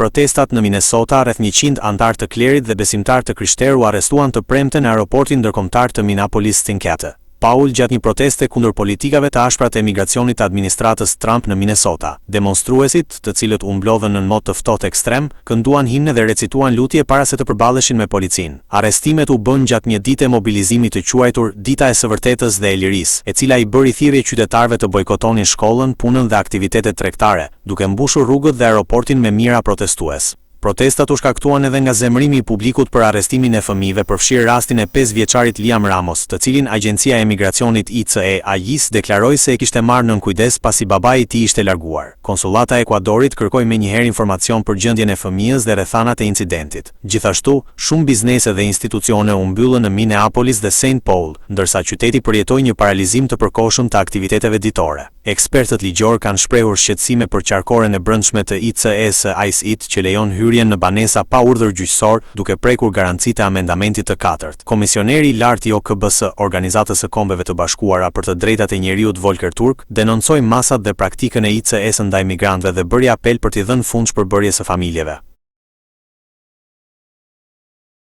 protestat në Minnesota, rreth 100 antar të klerit dhe besimtar të krishterë u arrestuan të premte në aeroportin ndërkombëtar të Minneapolis-St. Paul gjatë një proteste kundër politikave të ashpra të emigracionit të administratës Trump në Minnesota. Demonstruesit, të cilët u mblodhen në mod të ftohtë ekstrem, kënduan himne dhe recituan lutje para se të përballeshin me policinë. Arrestimet u bën gjatë një dite mobilizimi të quajtur Dita e së vërtetës dhe e lirisë, e cila i bëri thirrje qytetarëve të bojkotonin shkollën, punën dhe aktivitetet tregtare, duke mbushur rrugët dhe aeroportin me mijëra protestues. Protestat u shkaktuan edhe nga zemërimi i publikut për arrestimin e fëmijëve, përfshirë rastin e 5 vjeçarit Liam Ramos, të cilin Agjencia e Emigracionit ICE deklaroi se e kishte marrë nën kujdes pasi babai i tij ishte larguar. Konsullata e Ekuadorit kërkoi menjëherë informacion për gjendjen e fëmijës dhe rrethanat e incidentit. Gjithashtu, shumë biznese dhe institucione u mbyllën në Minneapolis dhe St. Paul, ndërsa qyteti përjetoi një paralizim të përkohshëm të aktiviteteve ditore. Ekspertët ligjor kanë shprehur shqetësime për qarkoren e brendshme të ICE-së ICE që lejon hyrjen në banesa pa urdhër gjyqësor, duke prekur garancitë e amendamentit të 4. Komisioneri i lartë i OKB-s, Organizatës së Kombeve të Bashkuara për të Drejtat e Njeriut Volker Turk, denoncoi masat dhe praktikën e ICE-së ndaj migrantëve dhe bëri apel për t'i dhënë fund shpërbërjes së familjeve.